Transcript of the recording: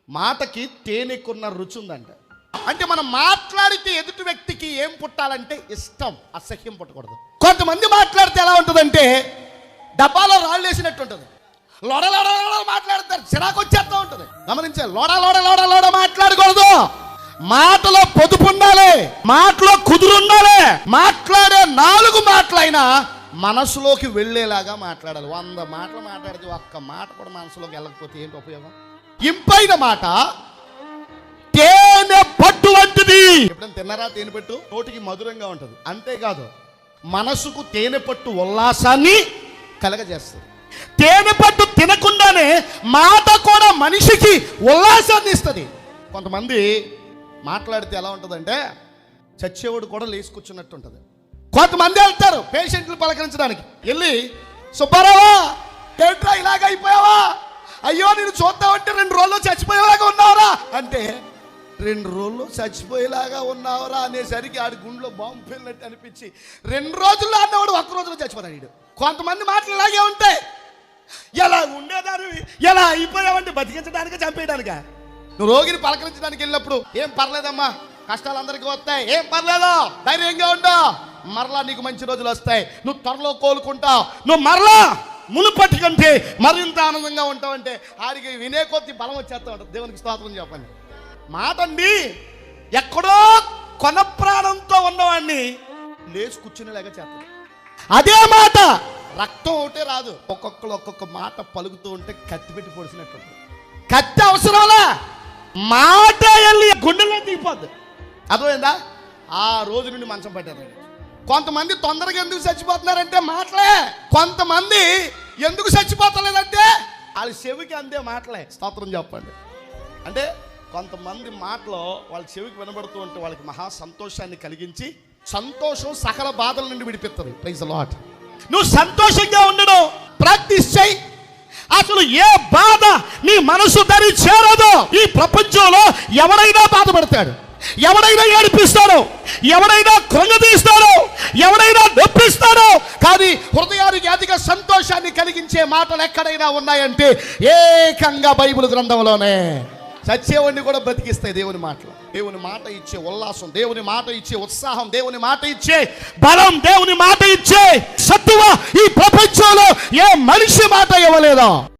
మాటకి తేనెకున్న రుచి ఉందంట. అంటే మనం మాట్లాడితే ఎదుటి వ్యక్తికి ఏం పుట్టాలంటే ఇష్టం, అసహ్యం పుట్టకూడదు. కొంతమంది మాట్లాడితే ఎలా ఉంటుందంటే డబ్బాలో రాళ్ళు వేసినట్టు ఉంటుంది. లోడ లోడ లోడ మాట్లాడతారు, చిరాకు వచ్చేస్తూ ఉంటుంది. గమనించాలి, లోడ లోడ లోడ లోడ మాట్లాడకూడదు. మాటలో పొదుపు ఉండాలి, మాటలో కుదురు ఉండాలి. మాట్లాడే 4 మాటలైనా మనసులోకి వెళ్ళేలాగా మాట్లాడాలి. 100 మాటలు మాట్లాడితే ఒక్క మాట కూడా మనసులోకి వెళ్ళకపోతే ఏంటి ఉపయోగం? ఇంపైన మాట తేనె పట్టు వంటిది. ఎప్పుడైనా తిన్నారా తేనె పట్టు? నోటికి మధురంగా ఉంటుంది. అంతేకాదు మనసుకు తేనె పట్టు ఉల్లాసాన్ని కలగజేస్తుంది. తేనె పట్టు తినకుండానే మాట కూడా మనిషికి ఉల్లాసాన్ని ఇస్తుంది. కొంతమంది మాట్లాడితే ఎలా ఉంటుందంటే చచ్చేవాడు కూడా లేచి కూర్చున్నట్టు ఉంటుంది. కొంతమంది వెళ్తారు పేషెంట్లు పలకరించడానికి, వెళ్ళి సుబ్బారావా ఏంట్రా ఇలాగ అయిపోయావా, అయ్యో నేను చూద్దామంటే 2 రోజుల్లో చచ్చిపోయేలాగా ఉన్నావురా అంటే 2 రోజుల్లో చచ్చిపోయేలాగా ఉన్నావురా అనేసరికి ఆడి గుండెలో బాంబు పెళ్ళినట్టు అనిపించి 2 రోజుల్లో అన్నవాడు 1 రోజులో చచ్చిపోతాడు. కొంతమంది మాటలు ఇలాగే ఉంటాయి. ఎలా ఉండేదాన్ని ఎలా అయిపోయావంటే బతికించడానికి చంపేయడానిక. నువ్వు రోగిని పలకరించడానికి వెళ్ళినప్పుడు ఏం పర్లేదమ్మా, కష్టాలు అందరికీ వస్తాయి, ఏం పర్లేదు, ధైర్యంగా ఉండవు, మరలా నీకు మంచి రోజులు వస్తాయి, నువ్వు త్వరలో కోలుకుంటావు, నువ్వు మరలా మునుపటి కంటే మరింత ఆనందంగా ఉంటావంటే ఆడికి వినే కొద్ది బలం వచ్చేస్తా ఉంటుంది. దేవునికి స్తోత్రం చెప్పండి. మాట అండి ఎక్కడో కొన ప్రాణంతో ఉన్నవాడిని లేచి కూర్చునేలాగా చేస్తుంది. అదే మాట రక్తం ఒకటే రాదు, ఒక్కొక్కరు ఒక్కొక్క మాట పలుకుతూ ఉంటే కత్తి పెట్టి పొడిచినట్టు. కత్తి అవసరంలా, మాట వెళ్ళి గుండెలో దిగిపోద్ది. అర్థమైందా? ఆ రోజు నుండి మంచం పట్టారు. కొంతమంది తొందరగా ఎందుకు చచ్చిపోతున్నారంటే మాటలే. కొంతమంది ఎందుకు చచ్చిపోతలేదంటే వాళ్ళ చెవికి అందే మాటలే. స్తోత్రం చెప్పండి. అంటే కొంతమంది మాటలు వాళ్ళ చెవికి వినబడుతూ ఉంటే వాళ్ళకి మహా సంతోషాన్ని కలిగించి, సంతోషం సకల బాధల నుండి విడిపిస్తుంది. Praise the lord. నువ్వు సంతోషంగా ఉండడం ప్రాక్టీస్ చేయి. అసలు ఏ బాధ నీ మనసు దరి చేరదో. ఈ ప్రపంచంలో ఎవడైనా బాధపడతాడు, ఎవడైనా ఏడిపిస్తాడో, ఎవడైనా కృంగదీస్తాడో, ఎవడైనా నొప్పిస్తాడో, కానీ హృదయానికి అధిక సంతోషాన్ని కలిగించే మాటలు ఎక్కడైనా ఉన్నాయంటే ఏకంగా బైబిల్ గ్రంథంలోనే. చచ్చేవాడిని కూడా బ్రతికిస్తాయి దేవుని మాటలు. దేవుని మాట ఇచ్చే ఉల్లాసం, దేవుని మాట ఇచ్చే ఉత్సాహం, దేవుని మాట ఇచ్చే బలం, దేవుని మాట ఇచ్చే సత్తువ ఈ ప్రపంచంలో ఏ మనిషి మాట ఇవ్వలేదా?